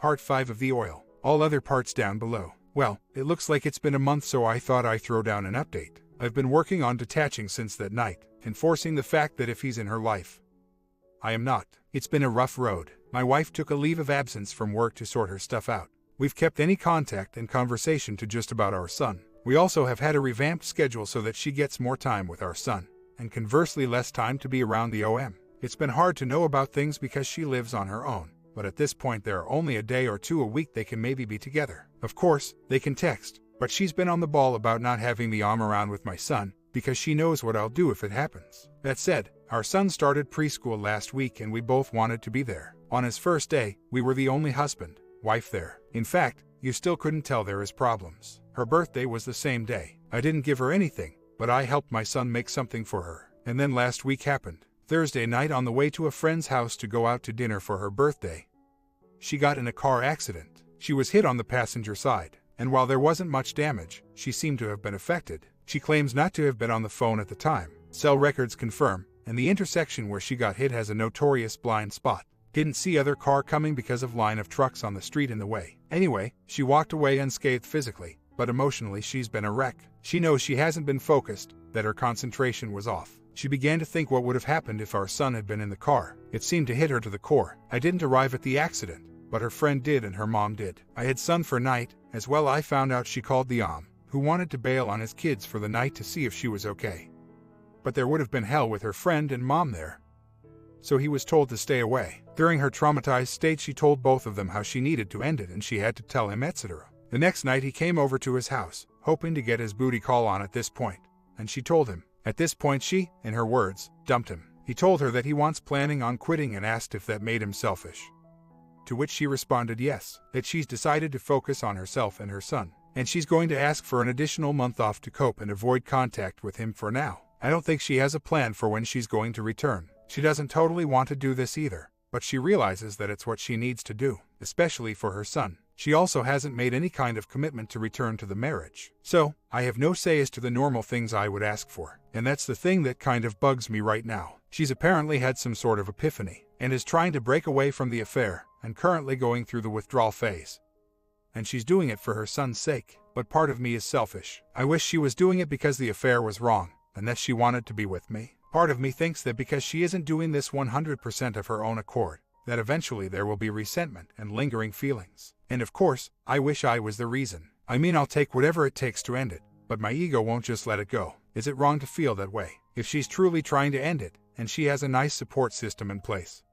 Part 5 of the oil. All other parts down below. Well, it looks like it's been a month, so I thought I'd throw down an update. I've been working on detaching since that night, enforcing the fact that if he's in her life, I am not. It's been a rough road. My wife took a leave of absence from work to sort her stuff out. We've kept any contact and conversation to just about our son. We also have had a revamped schedule so that she gets more time with our son, and conversely less time to be around the OM. It's been hard to know about things because she lives on her own, but at this point there are only a day or two a week they can maybe be together. Of course, they can text, but she's been on the ball about not having me around with my son, because she knows what I'll do if it happens. That said, our son started preschool last week and we both wanted to be there. On his first day, we were the only husband-wife there. In fact, you still couldn't tell there is problems. Her birthday was the same day. I didn't give her anything, but I helped my son make something for her. And then last week happened. Thursday night, on the way to a friend's house to go out to dinner for her birthday, she got in a car accident. She was hit on the passenger side, and while there wasn't much damage, she seemed to have been affected. She claims not to have been on the phone at the time. Cell records confirm, and the intersection where she got hit has a notorious blind spot. Didn't see other car coming because of line of trucks on the street in the way. Anyway, she walked away unscathed physically, but emotionally she's been a wreck. She knows she hasn't been focused, that her concentration was off. She began to think what would have happened if our son had been in the car. It seemed to hit her to the core. I didn't arrive at the accident, but her friend did and her mom did. I had son for night, as well. I found out she called the who wanted to bail on his kids for the night to see if she was okay. But there would have been hell with her friend and mom there, so he was told to stay away. During her traumatized state, she told both of them how she needed to end it and she had to tell him, etc. The next night he came over to his house, hoping to get his booty call on at this point, and she told him. At this point she, in her words, dumped him. He told her that he once planning on quitting and asked if that made him selfish. To which she responded yes, that she's decided to focus on herself and her son, and she's going to ask for an additional month off to cope and avoid contact with him for now. I don't think she has a plan for when she's going to return. She doesn't totally want to do this either, but she realizes that it's what she needs to do, especially for her son. She also hasn't made any kind of commitment to return to the marriage. So, I have no say as to the normal things I would ask for, and that's the thing that kind of bugs me right now. She's apparently had some sort of epiphany, and is trying to break away from the affair, and currently going through the withdrawal phase. And she's doing it for her son's sake, but part of me is selfish. I wish she was doing it because the affair was wrong, and that she wanted to be with me. Part of me thinks that because she isn't doing this 100% of her own accord, that eventually there will be resentment and lingering feelings. And of course, I wish I was the reason. I mean, I'll take whatever it takes to end it, but my ego won't just let it go. Is it wrong to feel that way? If she's truly trying to end it, and she has a nice support system in place,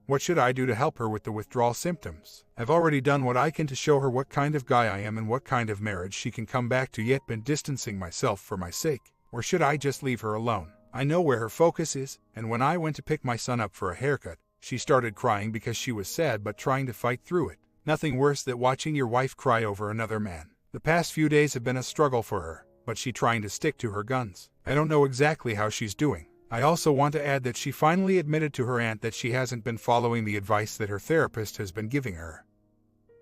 what should I do to help her with the withdrawal symptoms? I've already done what I can to show her what kind of guy I am and what kind of marriage she can come back to, yet been distancing myself for my sake. Or should I just leave her alone? I know where her focus is, and when I went to pick my son up for a haircut, she started crying because she was sad but trying to fight through it. Nothing worse than watching your wife cry over another man. The past few days have been a struggle for her, but she's trying to stick to her guns. I don't know exactly how she's doing. I also want to add that she finally admitted to her aunt that she hasn't been following the advice that her therapist has been giving her.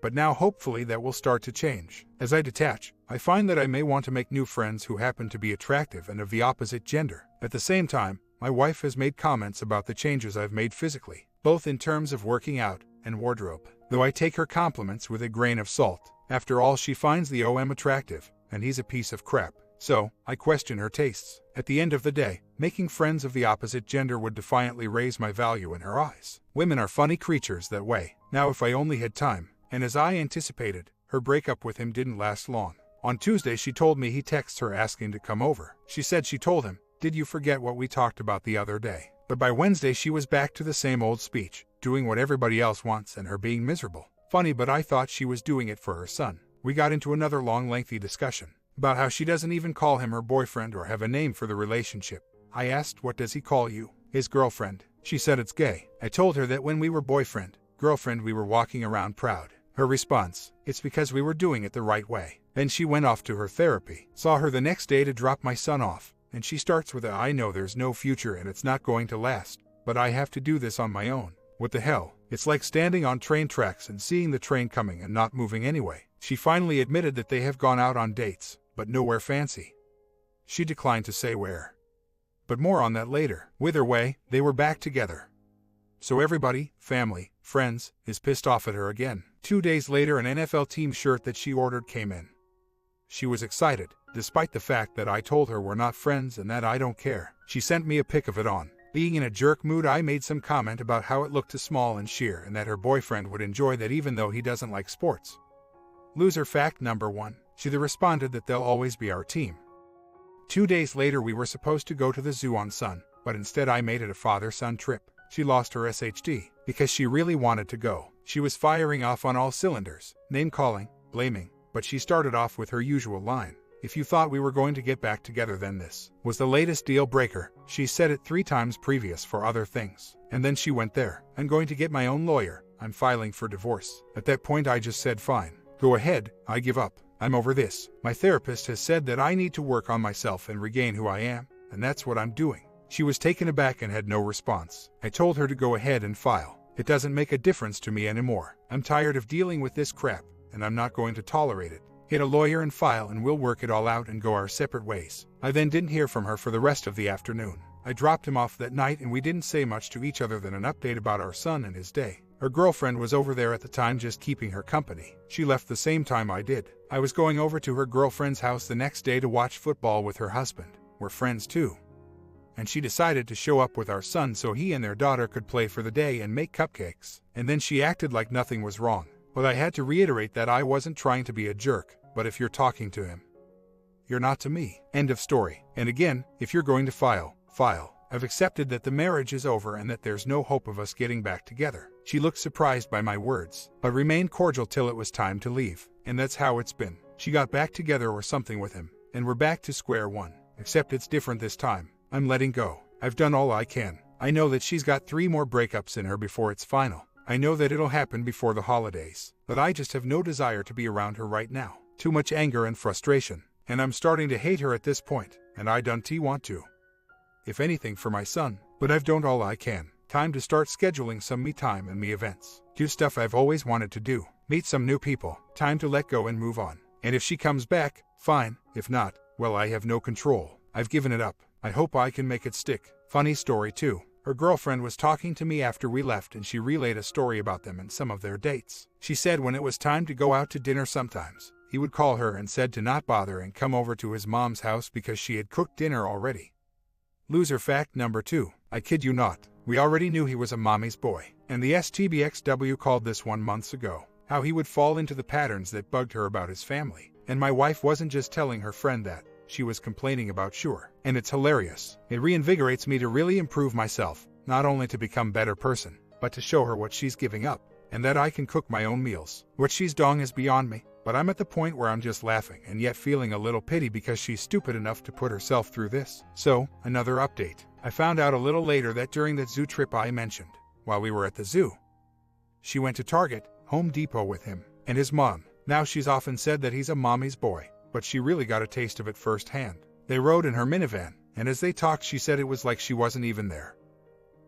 But now hopefully that will start to change. As I detach, I find that I may want to make new friends who happen to be attractive and of the opposite gender. At the same time, my wife has made comments about the changes I've made physically, both in terms of working out and wardrobe. Though I take her compliments with a grain of salt. After all, she finds the OM attractive, and he's a piece of crap. So, I question her tastes. At the end of the day, making friends of the opposite gender would defiantly raise my value in her eyes. Women are funny creatures that way. Now if I only had time. And as I anticipated, her breakup with him didn't last long. On Tuesday she told me he texted her asking to come over. She said she told him, "Did you forget what we talked about the other day?" But by Wednesday she was back to the same old speech, doing what everybody else wants and her being miserable. Funny, but I thought she was doing it for her son. We got into another long lengthy discussion about how she doesn't even call him her boyfriend or have a name for the relationship. I asked, "What does he call you?" "His girlfriend." She said it's gay. I told her that when we were boyfriend, girlfriend we were walking around proud. Her response, "It's because we were doing it the right way." Then she went off to her therapy. Saw her the next day to drop my son off, and she starts with "I know there's no future and it's not going to last, but I have to do this on my own." What the hell? It's like standing on train tracks and seeing the train coming and not moving anyway. She finally admitted that they have gone out on dates, but nowhere fancy. She declined to say where. But more on that later. Either way, they were back together. So everybody, family, friends, is pissed off at her again. 2 days later, an NFL team shirt that she ordered came in. She was excited, despite the fact that I told her we're not friends and that I don't care. She sent me a pic of it on. Being in a jerk mood, I made some comment about how it looked too small and sheer and that her boyfriend would enjoy that even though he doesn't like sports. Loser fact number 1. She responded that they'll always be our team. 2 days later, we were supposed to go to the zoo on Sun, but instead I made it a father-son trip. She lost her SHD because she really wanted to go. She was firing off on all cylinders, name-calling, blaming, but she started off with her usual line. If you thought we were going to get back together, then this was the latest deal breaker. She said it 3 times previous for other things. And then she went there. I'm going to get my own lawyer. I'm filing for divorce. At that point I just said fine. Go ahead, I give up. I'm over this. My therapist has said that I need to work on myself and regain who I am, and that's what I'm doing. She was taken aback and had no response. I told her to go ahead and file. It doesn't make a difference to me anymore. I'm tired of dealing with this crap, and I'm not going to tolerate it. Get a lawyer and file and we'll work it all out and go our separate ways. I then didn't hear from her for the rest of the afternoon. I dropped him off that night and we didn't say much to each other than an update about our son and his day. Her girlfriend was over there at the time just keeping her company. She left the same time I did. I was going over to her girlfriend's house the next day to watch football with her husband. We're friends too. And she decided to show up with our son so he and their daughter could play for the day and make cupcakes. And then she acted like nothing was wrong. But I had to reiterate that I wasn't trying to be a jerk. But if you're talking to him, you're not to me. End of story. And again, if you're going to file. I've accepted that the marriage is over and that there's no hope of us getting back together. She looked surprised by my words, but remained cordial till it was time to leave. And that's how it's been. She got back together or something with him, and we're back to square one. Except it's different this time. I'm letting go. I've done all I can. I know that she's got 3 more breakups in her before it's final. I know that it'll happen before the holidays, but I just have no desire to be around her right now. Too much anger and frustration, and I'm starting to hate her at this point, and I don't want to. If anything for my son, but I've done all I can. Time to start scheduling some me time and me events. Do stuff I've always wanted to do. Meet some new people. Time to let go and move on. And if she comes back, fine. If not, well, I have no control. I've given it up. I hope I can make it stick. Funny story too. Her girlfriend was talking to me after we left and she relayed a story about them and some of their dates. She said when it was time to go out to dinner sometimes, he would call her and said to not bother and come over to his mom's house because she had cooked dinner already. Loser fact number 2. I kid you not. We already knew he was a mommy's boy. And the STBXW called this 1 month ago. How he would fall into the patterns that bugged her about his family. And my wife wasn't just telling her friend that. She was complaining about sure. And it's hilarious. It reinvigorates me to really improve myself. Not only to become a better person, but to show her what she's giving up. And that I can cook my own meals. What she's doing is beyond me. But I'm at the point where I'm just laughing and yet feeling a little pity because she's stupid enough to put herself through this. So, another update. I found out a little later that during that zoo trip I mentioned, while we were at the zoo, she went to Target, Home Depot with him, and his mom. Now she's often said that he's a mommy's boy, but she really got a taste of it firsthand. They rode in her minivan, and as they talked she said it was like she wasn't even there.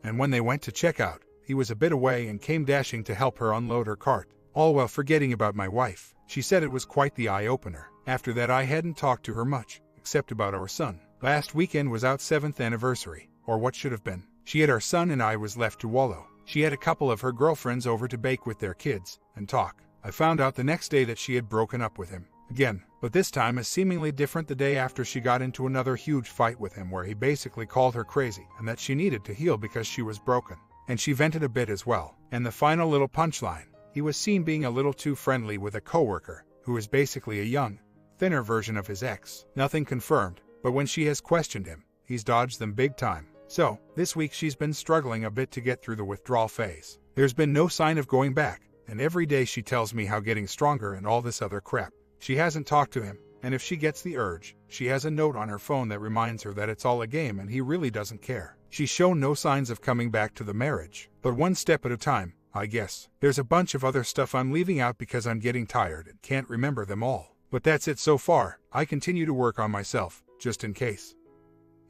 And when they went to check out, he was a bit away and came dashing to help her unload her cart, all while forgetting about my wife. She said it was quite the eye-opener. After that I hadn't talked to her much, except about our son. Last weekend was our 7th anniversary, or what should have been. She had our son and I was left to wallow. She had a couple of her girlfriends over to bake with their kids and talk. I found out the next day that she had broken up with him again, but this time is seemingly different the day after she got into another huge fight with him where he basically called her crazy and that she needed to heal because she was broken. And she vented a bit as well. And the final little punchline. He was seen being a little too friendly with a coworker, who is basically a young, thinner version of his ex. Nothing confirmed, but when she has questioned him, he's dodged them big time. So, this week she's been struggling a bit to get through the withdrawal phase. There's been no sign of going back, and every day she tells me how getting stronger and all this other crap. She hasn't talked to him, and if she gets the urge, she has a note on her phone that reminds her that it's all a game and he really doesn't care. She's shown no signs of coming back to the marriage, but one step at a time. I guess. There's a bunch of other stuff I'm leaving out because I'm getting tired and can't remember them all. But that's it so far. I continue to work on myself, just in case.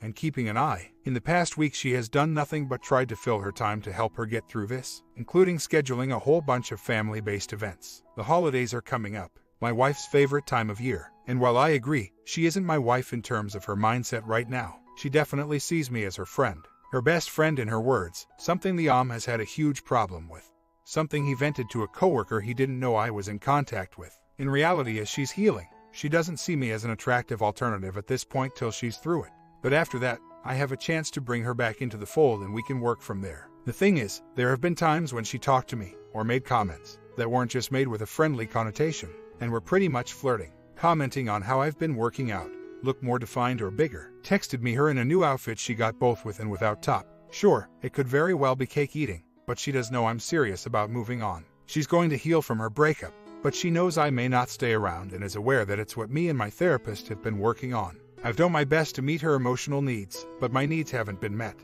And keeping an eye. In the past week she has done nothing but tried to fill her time to help her get through this, including scheduling a whole bunch of family-based events. The holidays are coming up, my wife's favorite time of year. And while I agree, she isn't my wife in terms of her mindset right now, she definitely sees me as her friend. Her best friend in her words, something the has had a huge problem with. something he vented to a coworker he didn't know I was in contact with. In reality, as she's healing, she doesn't see me as an attractive alternative at this point till she's through it. But after that, I have a chance to bring her back into the fold and we can work from there. The thing is, there have been times when she talked to me, or made comments, that weren't just made with a friendly connotation, and were pretty much flirting, commenting on how I've been working out, look more defined or bigger, texted me her in a new outfit she got both with and without top. Sure, it could very well be cake eating, but she does know I'm serious about moving on. She's going to heal from her breakup, but she knows I may not stay around and is aware that it's what me and my therapist have been working on. I've done my best to meet her emotional needs, but my needs haven't been met.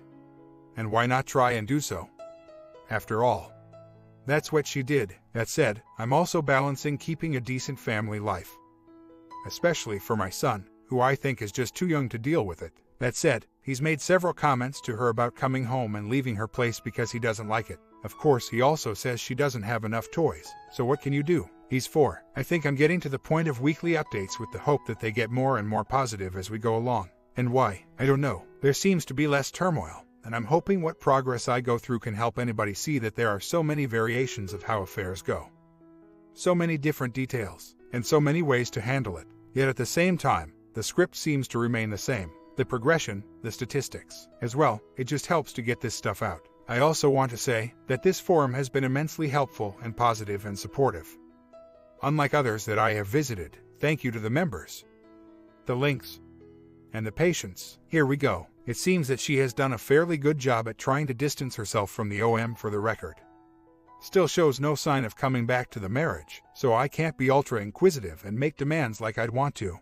And why not try and do so? After all, that's what she did. That said, I'm also balancing keeping a decent family life, especially for my son, who I think is just too young to deal with it. That said, he's made several comments to her about coming home and leaving her place because he doesn't like it. Of course, he also says she doesn't have enough toys. So what can you do? He's 4. I think I'm getting to the point of weekly updates with the hope that they get more and more positive as we go along. And why? I don't know. There seems to be less turmoil, and I'm hoping what progress I go through can help anybody see that there are so many variations of how affairs go. So many different details, and so many ways to handle it. Yet at the same time, the script seems to remain the same. The progression, the statistics. As well, it just helps to get this stuff out. I also want to say that this forum has been immensely helpful and positive and supportive. Unlike others that I have visited, thank you to the members, the links, and the patients. Here we go. It seems that she has done a fairly good job at trying to distance herself from the OM for the record. Still shows no sign of coming back to the marriage, so I can't be ultra inquisitive and make demands like I'd want to.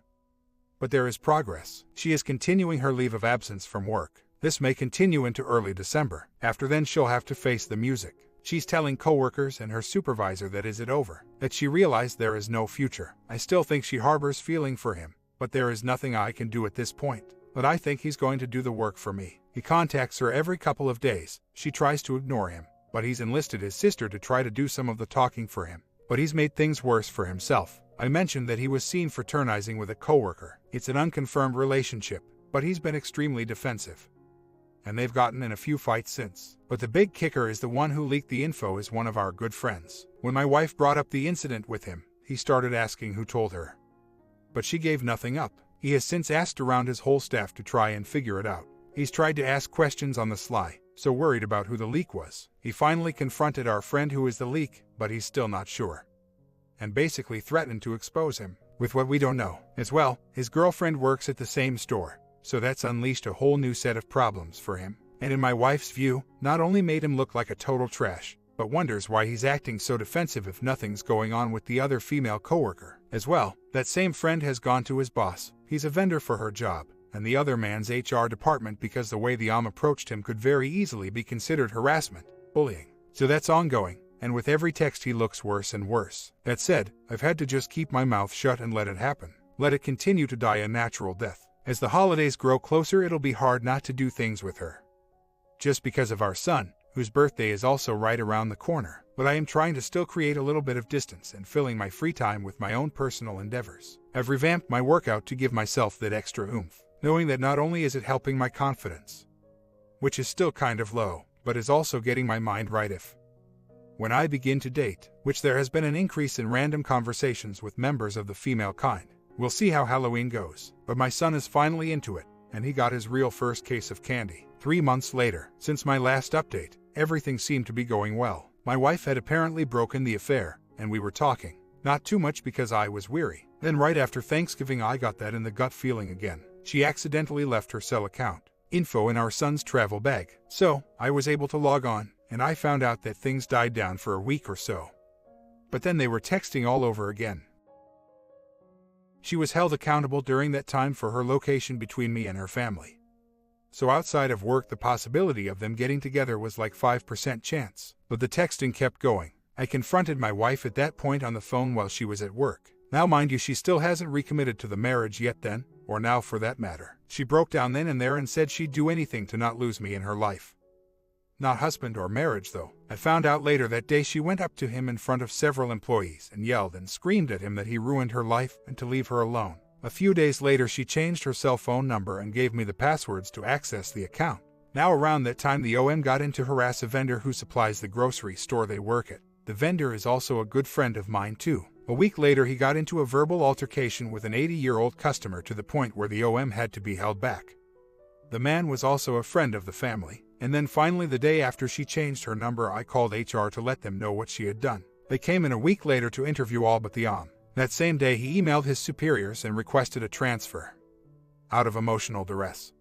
But there is progress. She is continuing her leave of absence from work. This may continue into early December. After then she'll have to face the music. She's telling coworkers and her supervisor that is it over, that she realized there is no future. I still think she harbors feeling for him, but there is nothing I can do at this point. But I think he's going to do the work for me. He contacts her every couple of days. She tries to ignore him, but he's enlisted his sister to try to do some of the talking for him. But he's made things worse for himself. I mentioned that he was seen fraternizing with a coworker. It's an unconfirmed relationship, but he's been extremely defensive. And they've gotten in a few fights since. But the big kicker is the one who leaked the info is one of our good friends. When my wife brought up the incident with him, he started asking who told her. But she gave nothing up. He has since asked around his whole staff to try and figure it out. He's tried to ask questions on the sly, so worried about who the leak was. He finally confronted our friend who is the leak, but he's still not sure. And basically threatened to expose him with what we don't know. As well, his girlfriend works at the same store, so that's unleashed a whole new set of problems for him. And in my wife's view, not only made him look like a total trash, but wonders why he's acting so defensive if nothing's going on with the other female coworker. As well, that same friend has gone to his boss. He's a vendor for her job, and the other man's HR department because the way the approached him could very easily be considered harassment, bullying. So that's ongoing. And with every text he looks worse and worse. That said, I've had to just keep my mouth shut and let it happen. Let it continue to die a natural death. As the holidays grow closer, it'll be hard not to do things with her. Just because of our son, whose birthday is also right around the corner. But I am trying to still create a little bit of distance and filling my free time with my own personal endeavors. I've revamped my workout to give myself that extra oomph, knowing that not only is it helping my confidence, which is still kind of low, but is also getting my mind right when I begin to date, which there has been an increase in random conversations with members of the female kind. We'll see how Halloween goes, but my son is finally into it, and he got his real first case of candy. 3 months later, since my last update, everything seemed to be going well. My wife had apparently broken the affair, and we were talking. Not too much because I was weary. Then right after Thanksgiving I got that in the gut feeling again. She accidentally left her cell account info in our son's travel bag. So, I was able to log on, and I found out that things died down for a week or so. But then they were texting all over again. She was held accountable during that time for her location between me and her family. So outside of work the possibility of them getting together was like 5% chance. But the texting kept going. I confronted my wife at that point on the phone while she was at work. Now mind you, she still hasn't recommitted to the marriage yet then, or now for that matter. She broke down then and there and said she'd do anything to not lose me in her life. Not husband or marriage though. I found out later that day she went up to him in front of several employees and yelled and screamed at him that he ruined her life and to leave her alone. A few days later she changed her cell phone number and gave me the passwords to access the account. Now around that time the OM got in to harass a vendor who supplies the grocery store they work at. The vendor is also a good friend of mine too. A week later he got into a verbal altercation with an 80-year-old customer to the point where the OM had to be held back. The man was also a friend of the family. And then finally the day after she changed her number I called HR to let them know what she had done. They came in a week later to interview all but the OM. That same day he emailed his superiors and requested a transfer. Out of emotional duress.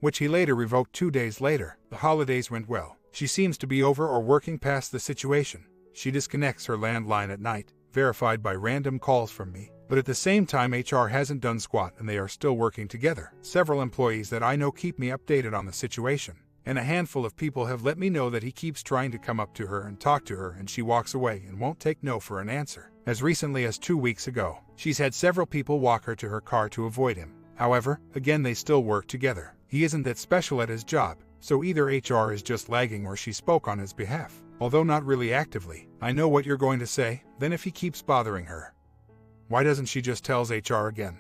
Which he later revoked 2 days later. The holidays went well. She seems to be over or working past the situation. She disconnects her landline at night, verified by random calls from me. But at the same time HR hasn't done squat and they are still working together. Several employees that I know keep me updated on the situation. And a handful of people have let me know that he keeps trying to come up to her and talk to her and she walks away and won't take no for an answer. As recently as 2 weeks ago, she's had several people walk her to her car to avoid him. However, again they still work together. He isn't that special at his job, so either HR is just lagging or she spoke on his behalf. Although not really actively. I know what you're going to say. Then if he keeps bothering her, why doesn't she just tells HR again?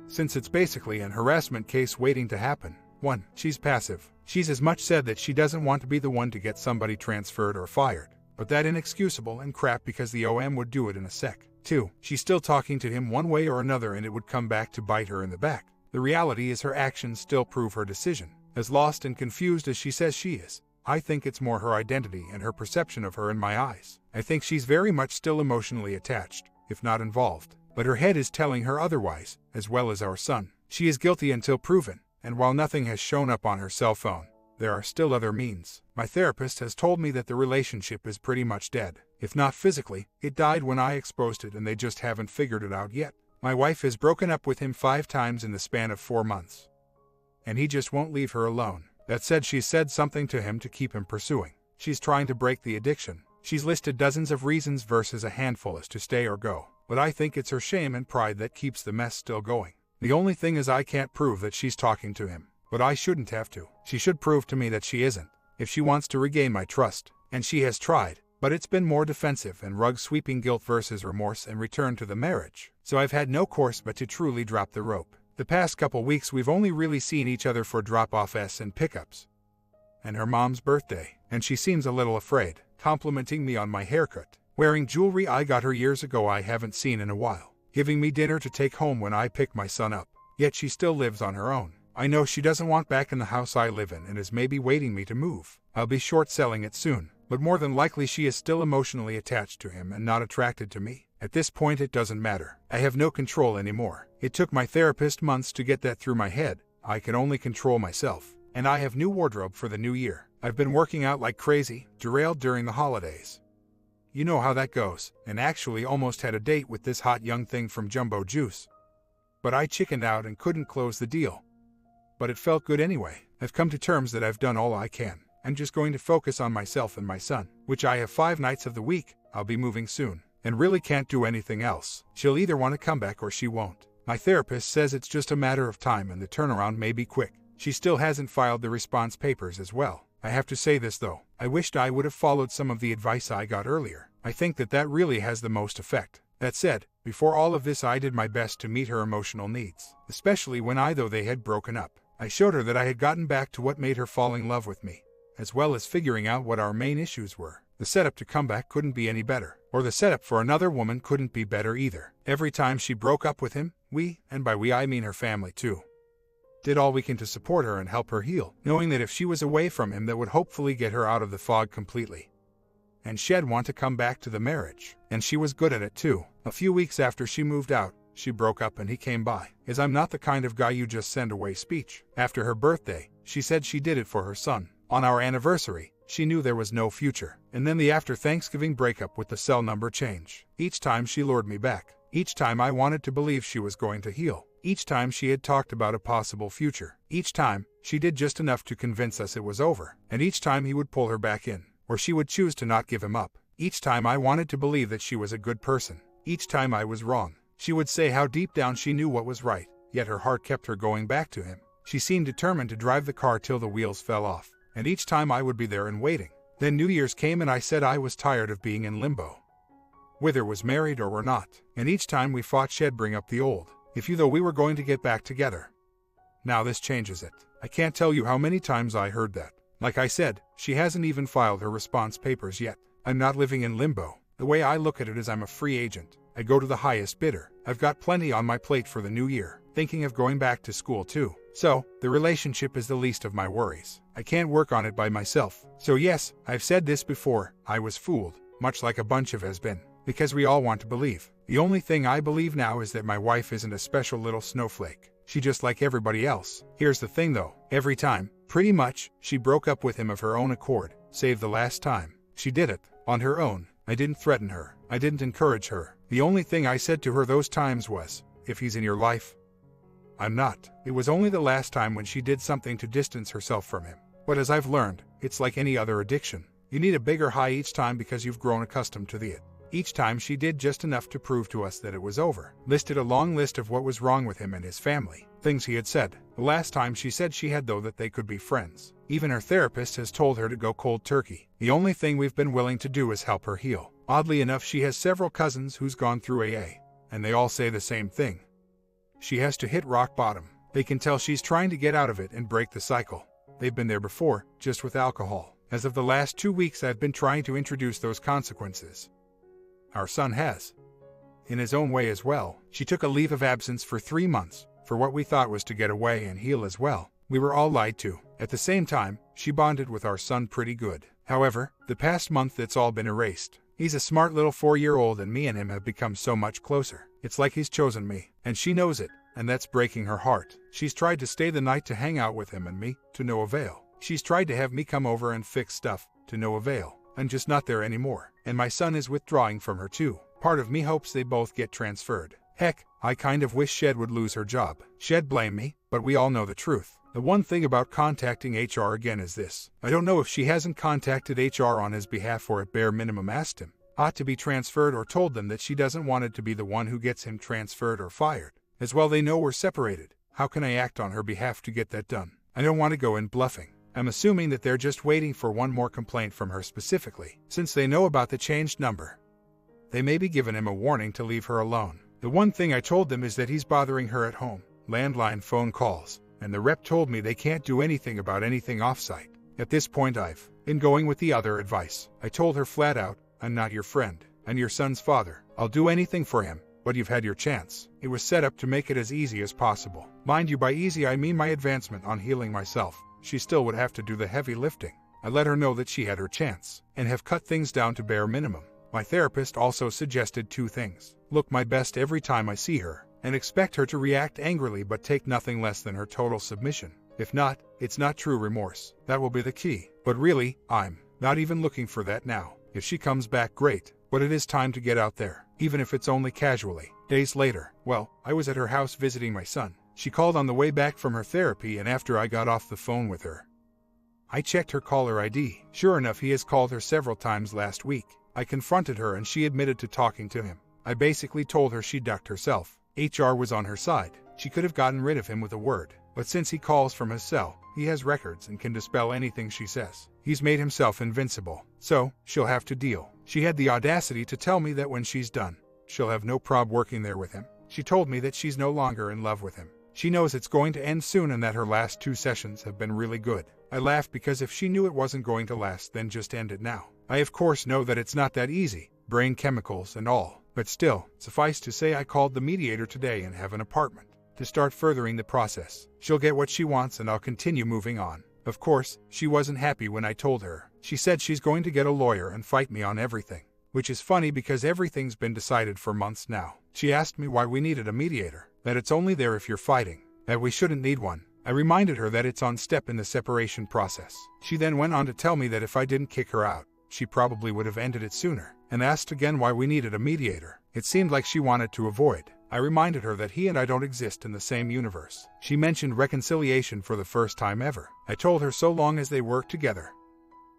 Since it's basically an harassment case waiting to happen. 1. She's passive. She's as much said that she doesn't want to be the one to get somebody transferred or fired. But that inexcusable and crap because the OM would do it in a sec. 2. She's still talking to him one way or another and it would come back to bite her in the back. The reality is her actions still prove her decision. As lost and confused as she says she is, I think it's more her identity and her perception of her in my eyes. I think she's very much still emotionally attached, if not involved. But her head is telling her otherwise, as well as our son. She is guilty until proven. And while nothing has shown up on her cell phone, there are still other means. My therapist has told me that the relationship is pretty much dead. If not physically, it died when I exposed it and they just haven't figured it out yet. My wife has broken up with him 5 times in the span of 4 months. And he just won't leave her alone. That said, she's said something to him to keep him pursuing. She's trying to break the addiction. She's listed dozens of reasons versus a handful as to stay or go. But I think it's her shame and pride that keeps the mess still going. The only thing is I can't prove that she's talking to him, but I shouldn't have to. She should prove to me that she isn't, if she wants to regain my trust. And she has tried, but it's been more defensive and rug-sweeping guilt versus remorse and return to the marriage. So I've had no course but to truly drop the rope. The past couple weeks we've only really seen each other for drop-offs and pickups. And her mom's birthday, and she seems a little afraid, complimenting me on my haircut. Wearing jewelry I got her years ago I haven't seen in a while. Giving me dinner to take home when I pick my son up. Yet she still lives on her own. I know she doesn't want back in the house I live in and is maybe waiting me to move. I'll be short selling it soon, but more than likely she is still emotionally attached to him and not attracted to me. At this point it doesn't matter. I have no control anymore. It took my therapist months to get that through my head. I can only control myself. And I have new wardrobe for the new year. I've been working out like crazy, derailed during the holidays. You know how that goes, and actually almost had a date with this hot young thing from Jumbo Juice. But I chickened out and couldn't close the deal. But it felt good anyway. I've come to terms that I've done all I can. I'm just going to focus on myself and my son, which I have 5 nights of the week. I'll be moving soon, and really can't do anything else. She'll either want to come back or she won't. My therapist says it's just a matter of time and the turnaround may be quick. She still hasn't filed the response papers as well. I have to say this though, I wished I would have followed some of the advice I got earlier. I think that really has the most effect. That said, before all of this I did my best to meet her emotional needs, especially when though they had broken up. I showed her that I had gotten back to what made her fall in love with me, as well as figuring out what our main issues were. The setup to come back couldn't be any better, or the setup for another woman couldn't be better either. Every time she broke up with him, we, and by we I mean her family too, did all we can to support her and help her heal, knowing that if she was away from him that would hopefully get her out of the fog completely. And she'd want to come back to the marriage, and she was good at it too. A few weeks after she moved out, she broke up and he came by, as I'm not the kind of guy you just send away speech. After her birthday, she said she did it for her son. On our anniversary, she knew there was no future. And then the after Thanksgiving breakup with the cell number change. Each time she lured me back. Each time I wanted to believe she was going to heal. Each time she had talked about a possible future. Each time, she did just enough to convince us it was over. And each time he would pull her back in, or she would choose to not give him up. Each time I wanted to believe that she was a good person. Each time I was wrong. She would say how deep down she knew what was right, yet her heart kept her going back to him. She seemed determined to drive the car till the wheels fell off. And each time I would be there and waiting. Then New Year's came and I said I was tired of being in limbo. Whether was married or were not. And each time we fought she'd bring up the old. If you though we were going to get back together. Now this changes it. I can't tell you how many times I heard that. Like I said, she hasn't even filed her response papers yet. I'm not living in limbo. The way I look at it is I'm a free agent. I go to the highest bidder. I've got plenty on my plate for the new year, thinking of going back to school too. So, the relationship is the least of my worries. I can't work on it by myself. So yes, I've said this before, I was fooled, much like a bunch of has-been, because we all want to believe. The only thing I believe now is that my wife isn't a special little snowflake. She just like everybody else. Here's the thing though, every time, pretty much, she broke up with him of her own accord, save the last time. She did it, on her own. I didn't threaten her. I didn't encourage her. The only thing I said to her those times was, if he's in your life, I'm not. It was only the last time when she did something to distance herself from him. But as I've learned, it's like any other addiction. You need a bigger high each time because you've grown accustomed to it. Each time she did just enough to prove to us that it was over. Listed a long list of what was wrong with him and his family. Things he had said. The last time she said she had though that they could be friends. Even her therapist has told her to go cold turkey. The only thing we've been willing to do is help her heal. Oddly enough, she has several cousins who's gone through AA, and they all say the same thing. She has to hit rock bottom. They can tell she's trying to get out of it and break the cycle. They've been there before, just with alcohol. As of the last 2 weeks, I've been trying to introduce those consequences. Our son has. In his own way as well. She took a leave of absence for 3 months, for what we thought was to get away and heal as well. We were all lied to. At the same time, she bonded with our son pretty good. However, the past month it's all been erased. He's a smart little 4-year-old and me and him have become so much closer. It's like he's chosen me, and she knows it, and that's breaking her heart. She's tried to stay the night to hang out with him and me, to no avail. She's tried to have me come over and fix stuff, to no avail. I'm just not there anymore, and my son is withdrawing from her too. Part of me hopes they both get transferred. Heck, I kind of wish Shed would lose her job. Shed blame me, but we all know the truth. The one thing about contacting HR again is this. I don't know if she hasn't contacted HR on his behalf or at bare minimum asked him, ought to be transferred or told them that she doesn't want it to be the one who gets him transferred or fired. As well they know we're separated. How can I act on her behalf to get that done? I don't want to go in bluffing. I'm assuming that they're just waiting for one more complaint from her specifically, since they know about the changed number. They may be giving him a warning to leave her alone. The one thing I told them is that he's bothering her at home, landline phone calls, and the rep told me they can't do anything about anything offsite. At this point I've been going with the other advice. I told her flat out, I'm not your friend. I'm your son's father. I'll do anything for him, but you've had your chance. It was set up to make it as easy as possible. Mind you, by easy I mean my advancement on healing myself. She still would have to do the heavy lifting. I let her know that she had her chance, and have cut things down to bare minimum. My therapist also suggested 2 things. Look my best every time I see her, and expect her to react angrily but take nothing less than her total submission. If not, it's not true remorse. That will be the key. But really, I'm not even looking for that now. If she comes back, great, but it is time to get out there, even if it's only casually. Days later, well, I was at her house visiting my son. She called on the way back from her therapy, and after I got off the phone with her, I checked her caller ID. Sure enough, he has called her several times last week. I confronted her and she admitted to talking to him. I basically told her she ducked herself. HR was on her side. She could have gotten rid of him with a word. But since he calls from his cell, he has records and can dispel anything she says. He's made himself invincible. So, she'll have to deal. She had the audacity to tell me that when she's done, she'll have no prob working there with him. She told me that she's no longer in love with him. She knows it's going to end soon and that her last 2 sessions have been really good. I laughed because if she knew it wasn't going to last, then just end it now. I of course know that it's not that easy, brain chemicals and all, but still, suffice to say I called the mediator today and have an appointment to start furthering the process. She'll get what she wants and I'll continue moving on. Of course, she wasn't happy when I told her. She said she's going to get a lawyer and fight me on everything, which is funny because everything's been decided for months now. She asked me why we needed a mediator, that it's only there if you're fighting, that we shouldn't need one. I reminded her that it's on step in the separation process. She then went on to tell me that if I didn't kick her out, she probably would have ended it sooner, and asked again why we needed a mediator. It seemed like she wanted to avoid. I reminded her that he and I don't exist in the same universe. She mentioned reconciliation for the first time ever. I told her so long as they work together,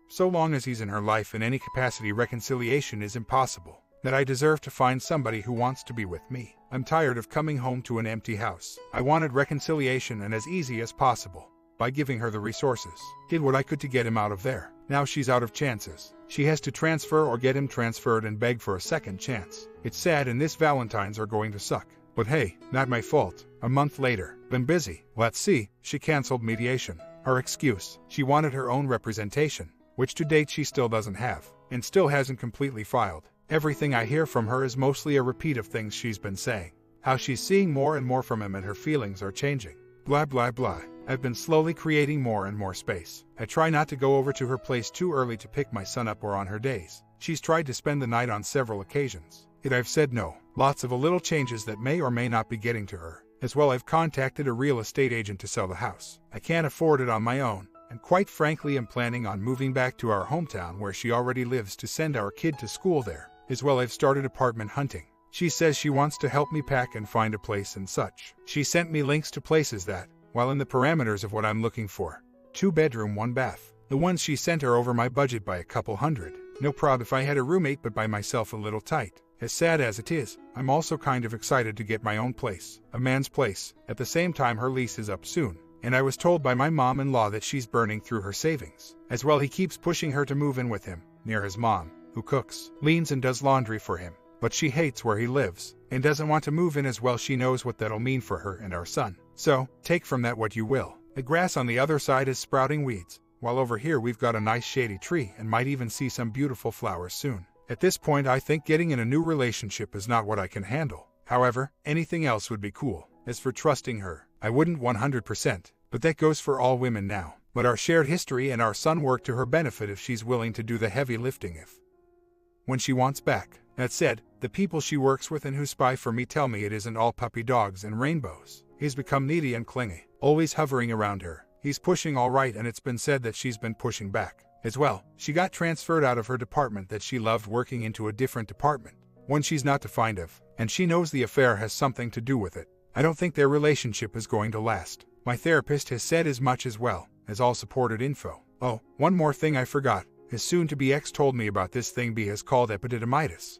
so long as he's in her life in any capacity, reconciliation is impossible. That I deserve to find somebody who wants to be with me. I'm tired of coming home to an empty house. I wanted reconciliation and as easy as possible. By giving her the resources. Did what I could to get him out of there. Now she's out of chances. She has to transfer or get him transferred and beg for a second chance. It's sad and this Valentine's are going to suck. But hey, not my fault. A month later, been busy. Let's see, she canceled mediation. Her excuse, she wanted her own representation, which to date she still doesn't have. and still hasn't completely filed. Everything I hear from her is mostly a repeat of things she's been saying. How she's seeing more and more from him and her feelings are changing. Blah blah blah. I've been slowly creating more and more space. I try not to go over to her place too early to pick my son up or on her days. She's tried to spend the night on several occasions. Yet I've said no. Lots of little changes that may or may not be getting to her. As well, I've contacted a real estate agent to sell the house. I can't afford it on my own, and quite frankly am planning on moving back to our hometown where she already lives to send our kid to school there. As well, I've started apartment hunting. She says she wants to help me pack and find a place and such. She sent me links to places that, while in the parameters of what I'm looking for, 2-bedroom, 1-bath. The ones she sent are over my budget by a couple hundred. No prob if I had a roommate, but by myself a little tight. As sad as it is, I'm also kind of excited to get my own place, a man's place. At the same time, her lease is up soon, and I was told by my mom-in-law that she's burning through her savings. As well, he keeps pushing her to move in with him, near his mom, who cooks, cleans and does laundry for him. But she hates where he lives, and doesn't want to move in as well. She knows what that'll mean for her and our son. So, take from that what you will. The grass on the other side is sprouting weeds, while over here we've got a nice shady tree and might even see some beautiful flowers soon. At this point, I think getting in a new relationship is not what I can handle. However, anything else would be cool. As for trusting her, I wouldn't 100%, but that goes for all women now. But our shared history and our son work to her benefit if she's willing to do the heavy lifting when she wants back. That said, the people she works with and who spy for me tell me it isn't all puppy dogs and rainbows. He's become needy and clingy, always hovering around her. He's pushing all right, and it's been said that she's been pushing back. As well, she got transferred out of her department that she loved working into a different department, one she's not defined of, and she knows the affair has something to do with it. I don't think their relationship is going to last. My therapist has said as much, as well as all supported info. Oh, one more thing I forgot. His soon-to-be ex told me about this thing B has called epididymitis.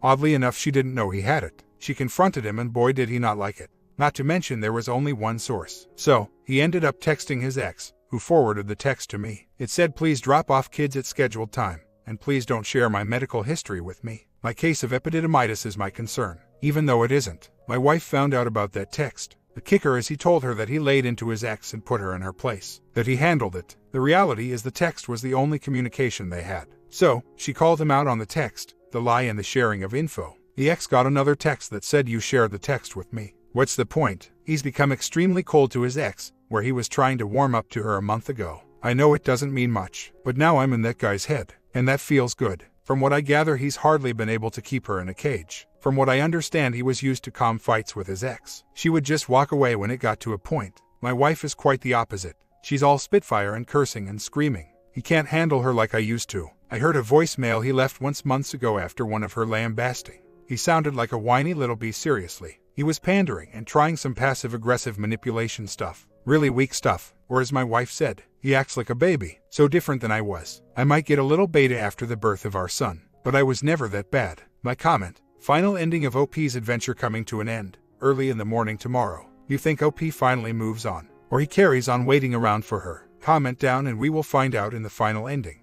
Oddly enough, she didn't know he had it. She confronted him, and boy did he not like it. Not to mention there was only one source. So, he ended up texting his ex, who forwarded the text to me. It said, "Please drop off kids at scheduled time, and please don't share my medical history with me. My case of epididymitis is my concern." Even though it isn't. My wife found out about that text. The kicker is he told her that he laid into his ex and put her in her place, that he handled it. The reality is the text was the only communication they had. So, she called him out on the text, the lie and the sharing of info. The ex got another text that said, "You shared the text with me." What's the point? He's become extremely cold to his ex, where he was trying to warm up to her a month ago. I know it doesn't mean much, but now I'm in that guy's head, and that feels good. From what I gather, he's hardly been able to keep her in a cage. From what I understand, he was used to calm fights with his ex. She would just walk away when it got to a point. My wife is quite the opposite. She's all spitfire and cursing and screaming. He can't handle her like I used to. I heard a voicemail he left once months ago after one of her lambasting. He sounded like a whiny little bee, seriously. He was pandering and trying some passive-aggressive manipulation stuff. Really weak stuff. Or as my wife said, he acts like a baby. So different than I was. I might get a little beta after the birth of our son, but I was never that bad. My comment: final ending of OP's adventure coming to an end, early in the morning tomorrow. You think OP finally moves on, or he carries on waiting around for her? Comment down and we will find out in the final ending.